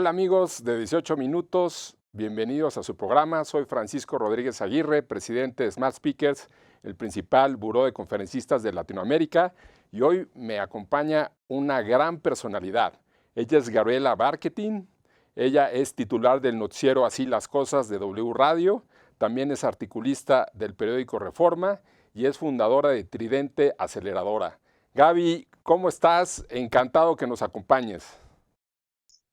Hola amigos de 18 minutos, bienvenidos a su programa. Soy Francisco Rodríguez Aguirre, presidente de Smart Speakers, el principal buró de conferencistas de Latinoamérica, y hoy me acompaña una gran personalidad. Ella es Gabriela Barquetín, ella es titular del noticiero Así las Cosas de W Radio, también es articulista del periódico Reforma y es fundadora de Tridente Aceleradora. Gaby, ¿cómo estás? Encantado que nos acompañes.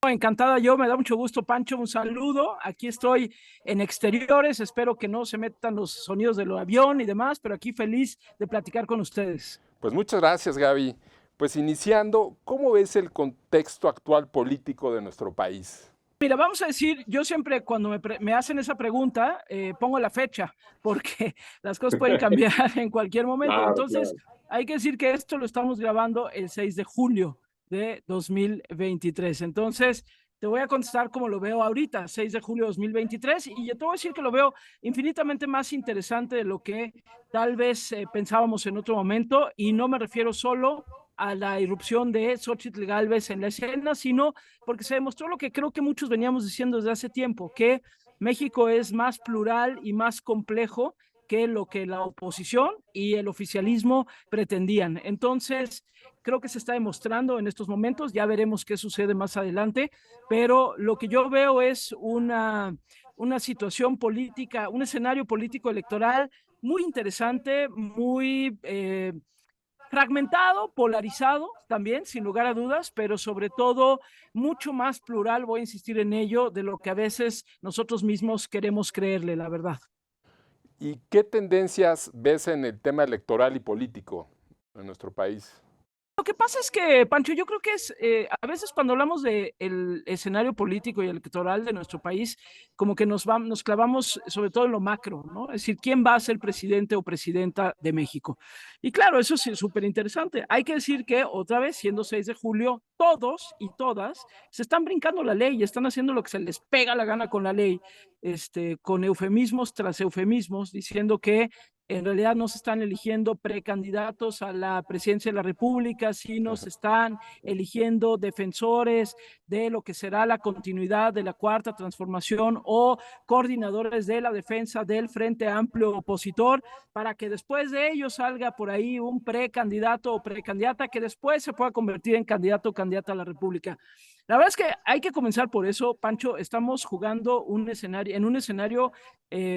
Encantada yo, me da mucho gusto, Pancho, un saludo. Aquí estoy en exteriores, espero que no se metan los sonidos del avión y demás, pero aquí feliz de platicar con ustedes. Pues muchas gracias, Gaby. Pues iniciando, ¿cómo ves el contexto actual político de nuestro país? Mira, vamos a decir, yo siempre cuando me hacen esa pregunta, pongo la fecha, porque las cosas pueden cambiar en cualquier momento. Claro, Entonces, hay que decir que esto lo estamos grabando el 6 de julio de 2023. Entonces, te voy a contestar como lo veo ahorita, 6 de julio de 2023, y yo te voy a decir que lo veo infinitamente más interesante de lo que tal vez pensábamos en otro momento, y no me refiero solo a la irrupción de Xóchitl Gálvez en la escena, sino porque se demostró lo que creo que muchos veníamos diciendo desde hace tiempo, que México es más plural y más complejo que lo que la oposición y el oficialismo pretendían. Entonces, creo que se está demostrando en estos momentos, ya veremos qué sucede más adelante, pero lo que yo veo es una situación política, un escenario político electoral muy interesante, muy fragmentado, polarizado también, sin lugar a dudas, pero sobre todo mucho más plural, voy a insistir en ello, de lo que a veces nosotros mismos queremos creerle, la verdad. ¿Y qué tendencias ves en el tema electoral y político en nuestro país? Lo que pasa es que, Pancho, yo creo que a veces cuando hablamos del escenario político y electoral de nuestro país, como que nos clavamos sobre todo en lo macro, ¿no? Es decir, ¿quién va a ser presidente o presidenta de México? Y claro, eso es súper interesante. Hay que decir que, otra vez, siendo 6 de julio, todos y todas se están brincando la ley y están haciendo lo que se les pega la gana con la ley, con eufemismos tras eufemismos, diciendo que en realidad no se están eligiendo precandidatos a la presidencia de la República, sino se están eligiendo defensores de lo que será la continuidad de la Cuarta Transformación o coordinadores de la defensa del Frente Amplio opositor, para que después de ello salga por ahí un precandidato o precandidata que después se pueda convertir en candidato o candidata a la República. La verdad es que hay que comenzar por eso, Pancho. Estamos jugando en un escenario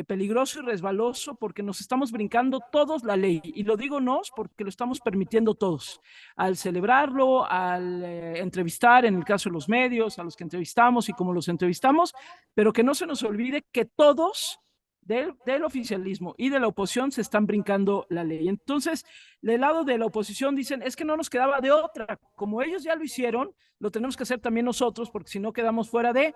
peligroso y resbaloso porque nos estamos brincando todos la ley. Y lo digo nos porque lo estamos permitiendo todos. Al celebrarlo, al entrevistar, en el caso de los medios, a los que entrevistamos y como los entrevistamos, pero que no se nos olvide que todos del oficialismo y de la oposición se están brincando la ley. Entonces, del lado de la oposición dicen, es que no nos quedaba de otra. Como ellos ya lo hicieron, lo tenemos que hacer también nosotros, porque si no quedamos fuera de,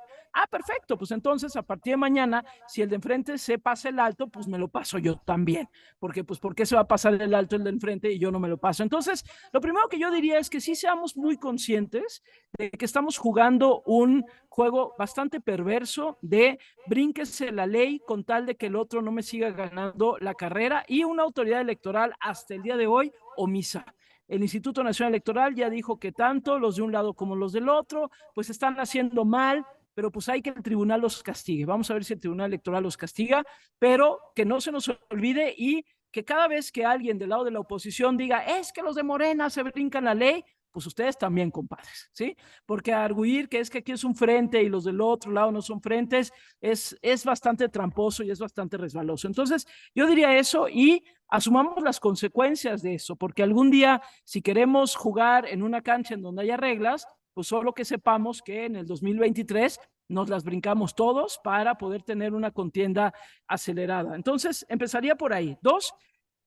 perfecto, pues entonces a partir de mañana, si el de enfrente se pasa el alto, pues me lo paso yo también. Porque, pues, ¿por qué se va a pasar el alto el de enfrente y yo no me lo paso? Entonces, lo primero que yo diría es que sí seamos muy conscientes de que estamos jugando un juego bastante perverso de brínquese la ley con tal de que el otro no me siga ganando la carrera, y una autoridad electoral hasta el día de hoy omisa. El Instituto Nacional Electoral ya dijo que tanto los de un lado como los del otro, pues están haciendo mal, pero pues hay que el tribunal los castigue. Vamos a ver si el Tribunal Electoral los castiga, pero que no se nos olvide y que cada vez que alguien del lado de la oposición diga, es que los de Morena se brincan la ley, pues ustedes también, compadres, ¿sí? Porque arguir que es que aquí es un frente y los del otro lado no son frentes, es bastante tramposo y es bastante resbaloso. Entonces, yo diría eso y asumamos las consecuencias de eso, porque algún día, si queremos jugar en una cancha en donde haya reglas, pues solo que sepamos que en el 2023 nos las brincamos todos para poder tener una contienda acelerada. Entonces, empezaría por ahí. Dos,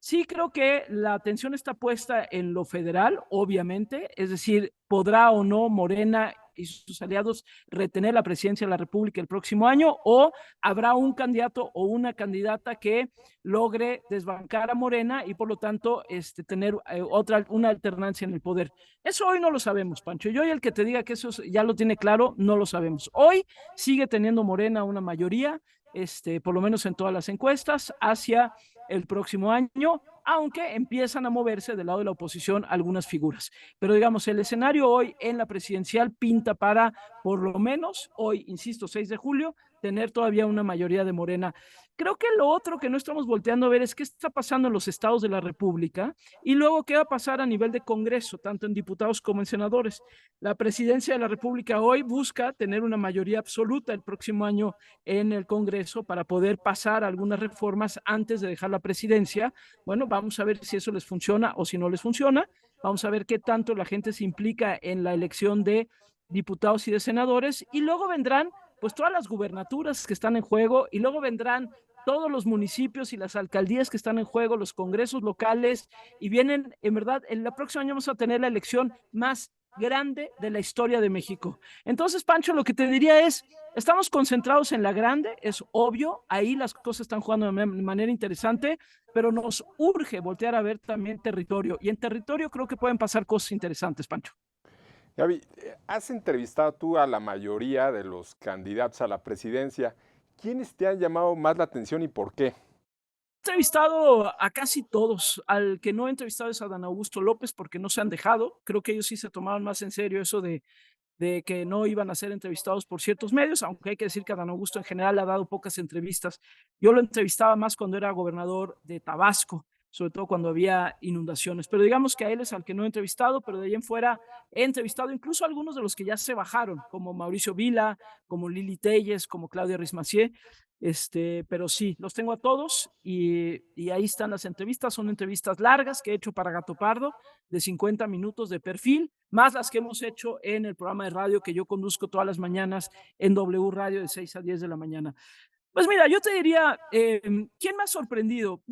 sí creo que la atención está puesta en lo federal, obviamente, es decir, podrá o no Morena y sus aliados retener la presidencia de la República el próximo año, o habrá un candidato o una candidata que logre desbancar a Morena y por lo tanto tener una alternancia en el poder. Eso hoy no lo sabemos, Pancho. Yo y el que te diga que eso ya lo tiene claro, no lo sabemos. Hoy sigue teniendo Morena una mayoría, por lo menos en todas las encuestas, hacia el próximo año, aunque empiezan a moverse del lado de la oposición algunas figuras. Pero digamos, el escenario hoy en la presidencial pinta para, por lo menos hoy, insisto, 6 de julio, tener todavía una mayoría de Morena. Creo que lo otro que no estamos volteando a ver es qué está pasando en los estados de la República y luego qué va a pasar a nivel de Congreso, tanto en diputados como en senadores. La presidencia de la República hoy busca tener una mayoría absoluta el próximo año en el Congreso para poder pasar algunas reformas antes de dejar la presidencia. Bueno, vamos a ver si eso les funciona o si no les funciona. Vamos a ver qué tanto la gente se implica en la elección de diputados y de senadores y luego vendrán pues todas las gubernaturas que están en juego y luego vendrán todos los municipios y las alcaldías que están en juego, los congresos locales, y vienen, en verdad, el próximo año vamos a tener la elección más grande de la historia de México. Entonces, Pancho, lo que te diría es, estamos concentrados en la grande, es obvio, ahí las cosas están jugando de manera interesante, pero nos urge voltear a ver también territorio, y en territorio creo que pueden pasar cosas interesantes, Pancho. Gaby, has entrevistado tú a la mayoría de los candidatos a la presidencia. ¿Quiénes te han llamado más la atención y por qué? He entrevistado a casi todos. Al que no he entrevistado es a Dan Augusto López porque no se han dejado. Creo que ellos sí se tomaron más en serio eso de que no iban a ser entrevistados por ciertos medios, aunque hay que decir que Dan Augusto en general ha dado pocas entrevistas. Yo lo entrevistaba más cuando era gobernador de Tabasco, sobre todo cuando había inundaciones. Pero digamos que a él es al que no he entrevistado, pero de ahí en fuera he entrevistado incluso a algunos de los que ya se bajaron, como Mauricio Vila, como Lili Telles, como Claudia Rismacié. Pero sí, los tengo a todos y ahí están las entrevistas. Son entrevistas largas que he hecho para Gato Pardo, de 50 minutos de perfil, más las que hemos hecho en el programa de radio que yo conduzco todas las mañanas en W Radio de 6 a 10 de la mañana. Pues mira, yo te diría, ¿quién me ha sorprendido?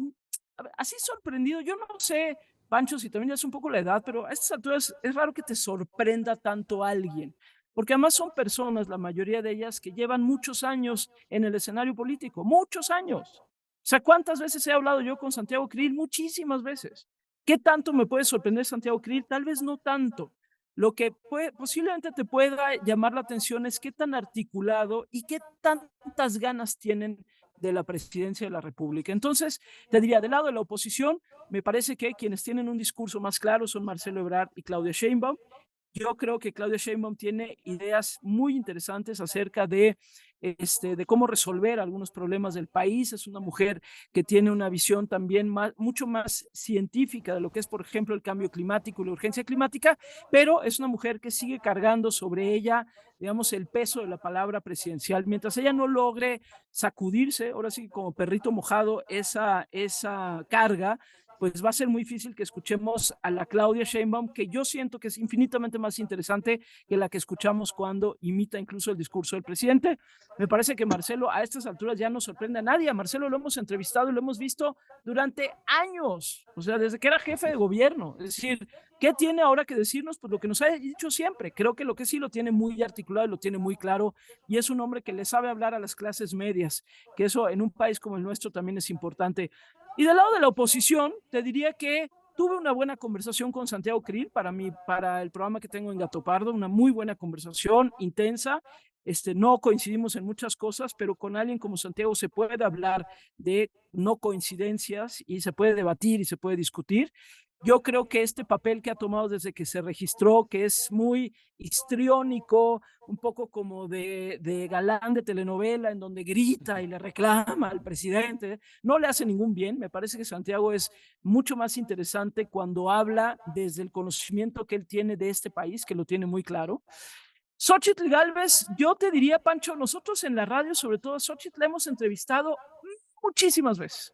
Así sorprendido, yo no sé, Pancho, si también es un poco la edad, pero a estas alturas es raro que te sorprenda tanto alguien, porque además son personas, la mayoría de ellas, que llevan muchos años en el escenario político, muchos años. O sea, ¿cuántas veces he hablado yo con Santiago Krill? Muchísimas veces. ¿Qué tanto me puede sorprender Santiago Krill? Tal vez no tanto. Lo que posiblemente te pueda llamar la atención es qué tan articulado y qué tantas ganas tienen de la presidencia de la República. Entonces, te diría, del lado de la oposición, me parece que quienes tienen un discurso más claro son Marcelo Ebrard y Claudia Sheinbaum. Yo creo que Claudia Sheinbaum tiene ideas muy interesantes acerca de cómo resolver algunos problemas del país. Es una mujer que tiene una visión también mucho más científica de lo que es, por ejemplo, el cambio climático y la urgencia climática, pero es una mujer que sigue cargando sobre ella, digamos, el peso de la palabra presidencial. Mientras ella no logre sacudirse, ahora sí como perrito mojado, esa carga, pues va a ser muy difícil que escuchemos a la Claudia Sheinbaum, que yo siento que es infinitamente más interesante que la que escuchamos cuando imita incluso el discurso del presidente. Me parece que Marcelo a estas alturas ya no sorprende a nadie. A Marcelo lo hemos entrevistado y lo hemos visto durante años, o sea, desde que era jefe de gobierno. Es decir, ¿qué tiene ahora que decirnos? Pues lo que nos ha dicho siempre. Creo que lo que sí lo tiene muy articulado y lo tiene muy claro, y es un hombre que le sabe hablar a las clases medias, que eso en un país como el nuestro también es importante. Y del lado de la oposición, te diría que tuve una buena conversación con Santiago Krill para el programa que tengo en Gato Pardo, una muy buena conversación, intensa. No coincidimos en muchas cosas, pero con alguien como Santiago se puede hablar de no coincidencias y se puede debatir y se puede discutir. Yo creo que este papel que ha tomado desde que se registró, que es muy histriónico, un poco como de galán de telenovela, en donde grita y le reclama al presidente, no le hace ningún bien. Me parece que Santiago es mucho más interesante cuando habla desde el conocimiento que él tiene de este país, que lo tiene muy claro. Xochitl Gálvez, yo te diría, Pancho, nosotros en la radio, sobre todo a Xochitl, la hemos entrevistado muchísimas veces.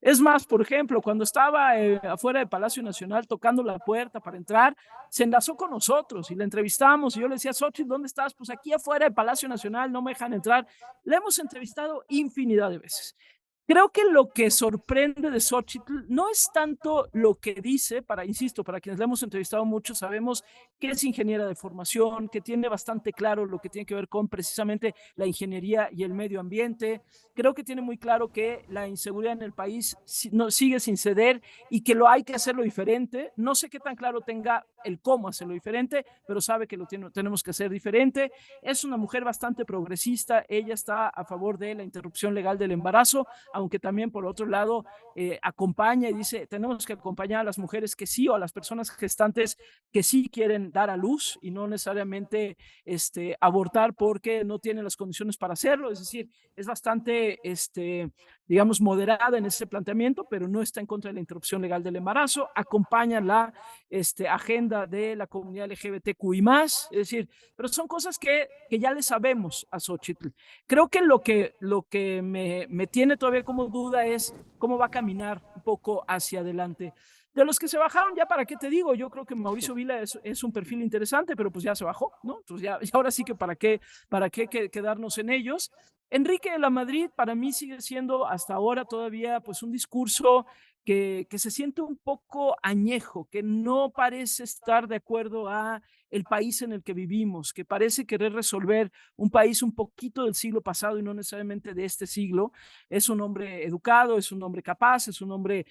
Es más, por ejemplo, cuando estaba afuera del Palacio Nacional tocando la puerta para entrar, se enlazó con nosotros y la entrevistamos y yo le decía, Xochitl, ¿dónde estás? Pues aquí afuera del Palacio Nacional, no me dejan entrar. La hemos entrevistado infinidad de veces. Creo que lo que sorprende de Xochitl no es tanto lo que dice, insisto, para quienes la hemos entrevistado mucho, sabemos que es ingeniera de formación, que tiene bastante claro lo que tiene que ver con precisamente la ingeniería y el medio ambiente. Creo que tiene muy claro que la inseguridad en el país no, sigue sin ceder y que lo hay que hacerlo diferente. No sé qué tan claro tenga el cómo hacerlo diferente, pero sabe que tenemos que hacer diferente. Es una mujer bastante progresista, ella está a favor de la interrupción legal del embarazo, aunque también por otro lado acompaña y dice, tenemos que acompañar a las mujeres que sí, o a las personas gestantes que sí quieren dar a luz y no necesariamente abortar porque no tienen las condiciones para hacerlo. Es decir, es bastante, digamos, moderada en ese planteamiento, pero no está en contra de la interrupción legal del embarazo. Acompaña la agenda de la comunidad LGBTQI+, es decir, pero son cosas que ya le sabemos a Xochitl. Creo que lo que me tiene todavía como duda es cómo va a caminar un poco hacia adelante. De los que se bajaron, ya para qué te digo, yo creo que Mauricio Vila es un perfil interesante, pero pues ya se bajó, ¿no? Entonces ya ahora sí que para qué quedarnos en ellos. Enrique de la Madrid para mí sigue siendo hasta ahora todavía pues un discurso que se siente un poco añejo, que no parece estar de acuerdo a el país en el que vivimos, que parece querer resolver un país un poquito del siglo pasado y no necesariamente de este siglo. Es un hombre educado, es un hombre capaz, es un hombre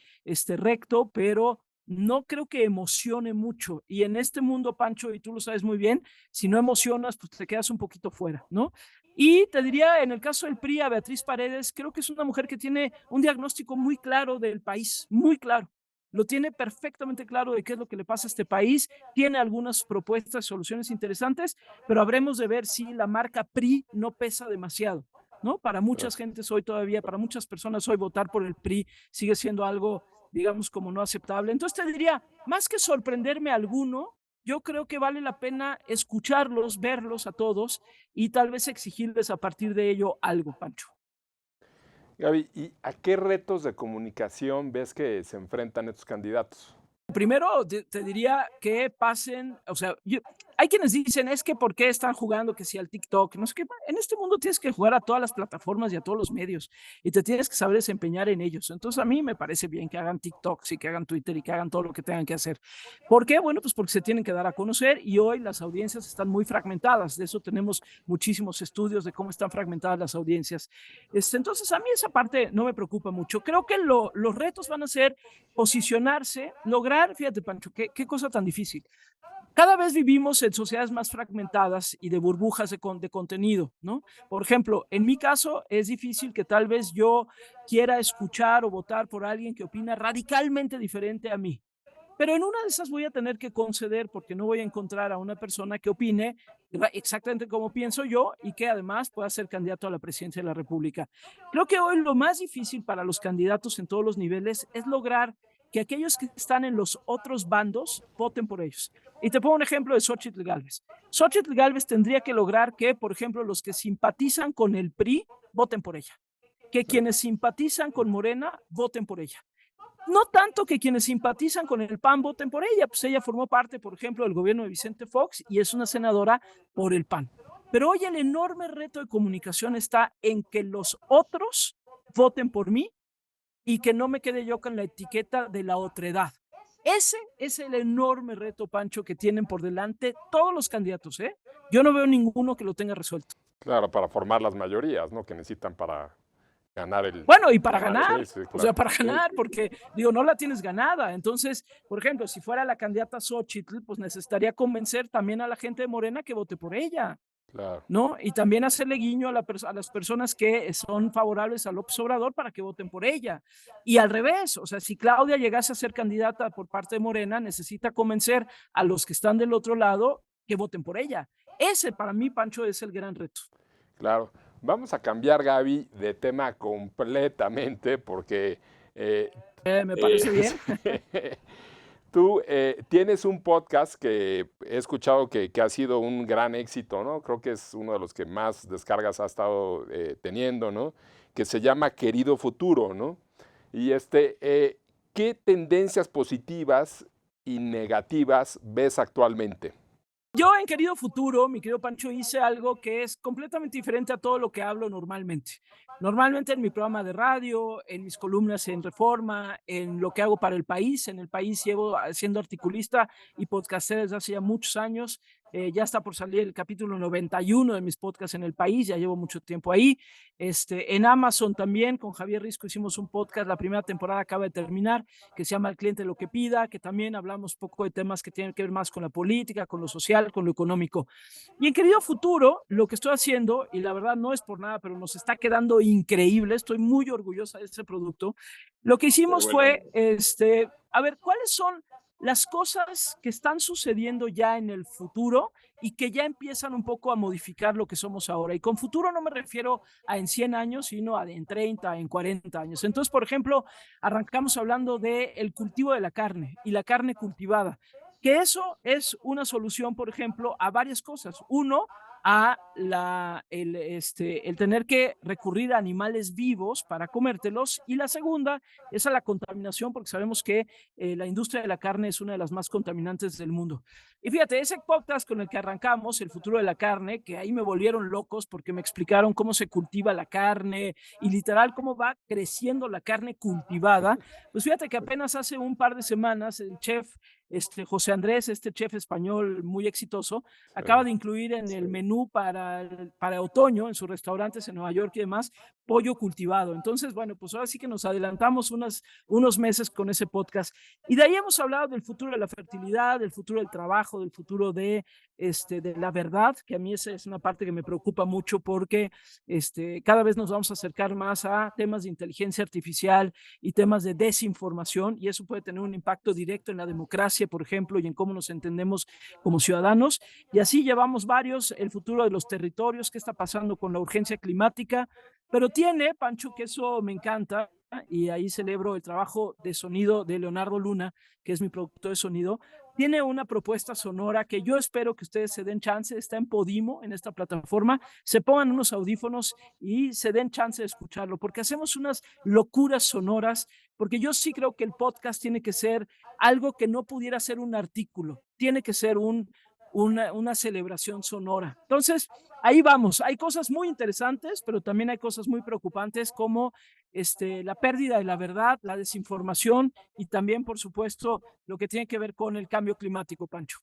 recto, pero no creo que emocione mucho. Y en este mundo, Pancho, y tú lo sabes muy bien, si no emocionas, pues te quedas un poquito fuera, ¿no? Y te diría, en el caso del PRI, a Beatriz Paredes, creo que es una mujer que tiene un diagnóstico muy claro del país, muy claro. Lo tiene perfectamente claro de qué es lo que le pasa a este país, tiene algunas propuestas, soluciones interesantes, pero habremos de ver si la marca PRI no pesa demasiado, ¿no? Para muchas gentes hoy todavía, para muchas personas hoy votar por el PRI sigue siendo algo, digamos, como no aceptable. Entonces te diría, más que sorprenderme alguno, yo creo que vale la pena escucharlos, verlos a todos y tal vez exigirles a partir de ello algo, Pancho. Gaby, ¿y a qué retos de comunicación ves que se enfrentan estos candidatos? Primero te diría que pasen, o sea, hay quienes dicen, es que ¿por qué están jugando que si al TikTok? No sé qué, en este mundo tienes que jugar a todas las plataformas y a todos los medios y te tienes que saber desempeñar en ellos. Entonces a mí me parece bien que hagan TikToks y que hagan Twitter y que hagan todo lo que tengan que hacer. ¿Por qué? Bueno, pues porque se tienen que dar a conocer y hoy las audiencias están muy fragmentadas. De eso tenemos muchísimos estudios de cómo están fragmentadas las audiencias. Entonces a mí esa parte no me preocupa mucho. Creo que los retos van a ser posicionarse, lograr, fíjate Pancho, qué cosa tan difícil. Cada vez vivimos en sociedades más fragmentadas y de burbujas de contenido, ¿no? Por ejemplo, en mi caso es difícil que tal vez yo quiera escuchar o votar por alguien que opina radicalmente diferente a mí. Pero en una de esas voy a tener que conceder porque no voy a encontrar a una persona que opine exactamente como pienso yo y que además pueda ser candidato a la presidencia de la República. Creo que hoy lo más difícil para los candidatos en todos los niveles es lograr que aquellos que están en los otros bandos voten por ellos. Y te pongo un ejemplo de Xochitl Gálvez. Xochitl Gálvez tendría que lograr que, por ejemplo, los que simpatizan con el PRI voten por ella, que quienes simpatizan con Morena voten por ella. No tanto que quienes simpatizan con el PAN voten por ella, pues ella formó parte, por ejemplo, del gobierno de Vicente Fox y es una senadora por el PAN. Pero hoy el enorme reto de comunicación está en que los otros voten por mí y que no me quede yo con la etiqueta de la otredad. Ese es el enorme reto, Pancho, que tienen por delante todos los candidatos, ¿eh? Yo no veo ninguno que lo tenga resuelto. Claro, para formar las mayorías, ¿no? Que necesitan para ganar el... Bueno, y para ganar, sí, claro. o sea, para ganar, porque digo, no la tienes ganada. Entonces, por ejemplo, si fuera la candidata Xochitl, pues necesitaría convencer también a la gente de Morena que vote por ella. Claro. ¿No? Y también hacerle guiño a las personas que son favorables a López Obrador para que voten por ella. Y al revés, o sea, si Claudia llegase a ser candidata por parte de Morena, necesita convencer a los que están del otro lado que voten por ella. Ese para mí, Pancho, es el gran reto. Claro. Vamos a cambiar, Gaby, de tema completamente porque... Me parece bien. Tú tienes un podcast que he escuchado que ha sido un gran éxito, ¿no? Creo que es uno de los que más descargas ha estado teniendo, ¿no? Que se llama Querido Futuro, ¿no? Y ¿qué tendencias positivas y negativas ves actualmente? Yo en Querido Futuro, mi querido Pancho, hice algo que es completamente diferente a todo lo que hablo normalmente. Normalmente en mi programa de radio, en mis columnas en Reforma, en lo que hago para El País, en El País llevo siendo articulista y podcaster desde hace ya muchos años. Ya está por salir el capítulo 91 de mis podcasts en el país, ya llevo mucho tiempo ahí. En Amazon también, con Javier Risco hicimos un podcast, la primera temporada acaba de terminar, que se llama El cliente lo que pida, que también hablamos poco de temas que tienen que ver más con la política, con lo social, con lo económico. Y en Querido Futuro, lo que estoy haciendo, y la verdad no es por nada, pero nos está quedando increíble, estoy muy orgullosa de este producto. Lo que hicimos fue, a ver, ¿cuáles son las cosas que están sucediendo ya en el futuro y que ya empiezan un poco a modificar lo que somos ahora? Y con futuro no me refiero a en 100 años, sino a en 30, en 40 años. Entonces, por ejemplo, arrancamos hablando del cultivo de la carne y la carne cultivada, que eso es una solución, por ejemplo, a varias cosas. Uno, a el tener que recurrir a animales vivos para comértelos, y la segunda es a la contaminación, porque sabemos que la industria de la carne es una de las más contaminantes del mundo. Y fíjate, ese podcast con el que arrancamos, El futuro de la carne, que ahí me volvieron locos porque me explicaron cómo se cultiva la carne y literal cómo va creciendo la carne cultivada. Pues fíjate que apenas hace un par de semanas el chef José Andrés, este chef español muy exitoso, acaba de incluir en el menú para otoño en sus restaurantes en Nueva York y demás, pollo cultivado. Entonces, bueno, pues ahora sí que nos adelantamos unos meses con ese podcast. Y de ahí hemos hablado del futuro de la fertilidad, del futuro del trabajo, del futuro de la verdad, que a mí esa es una parte que me preocupa mucho porque cada vez nos vamos a acercar más a temas de inteligencia artificial y temas de desinformación, y eso puede tener un impacto directo en la democracia, por ejemplo, y en cómo nos entendemos como ciudadanos. Y así llevamos varios, el futuro de los territorios, qué está pasando con la urgencia climática, pero tiene, Pancho, que eso me encanta, y ahí celebro el trabajo de sonido de Leonardo Luna, que es mi productor de sonido. Tiene una propuesta sonora que yo espero que ustedes se den chance, está en Podimo, en esta plataforma, se pongan unos audífonos y se den chance de escucharlo, porque hacemos unas locuras sonoras, porque yo sí creo que el podcast tiene que ser algo que no pudiera ser un artículo, tiene que ser una celebración sonora. Entonces, ahí vamos. Hay cosas muy interesantes, pero también hay cosas muy preocupantes como la pérdida de la verdad, la desinformación y también, por supuesto, lo que tiene que ver con el cambio climático, Pancho.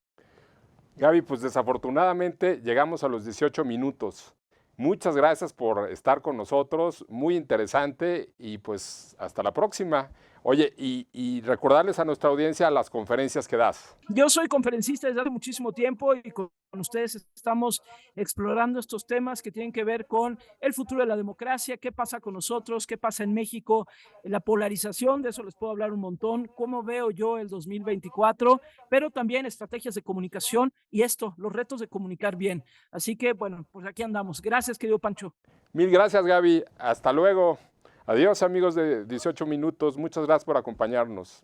Gaby, pues desafortunadamente llegamos a los 18 minutos. Muchas gracias por estar con nosotros, muy interesante y pues hasta la próxima. Oye, y recordarles a nuestra audiencia las conferencias que das. Yo soy conferencista desde hace muchísimo tiempo y con ustedes estamos explorando estos temas que tienen que ver con el futuro de la democracia, qué pasa con nosotros, qué pasa en México, la polarización, de eso les puedo hablar un montón, cómo veo yo el 2024, pero también estrategias de comunicación y los retos de comunicar bien. Así que, bueno, pues aquí andamos. Gracias, querido Pancho. Mil gracias, Gaby. Hasta luego. Adiós, amigos de 18 minutos. Muchas gracias por acompañarnos.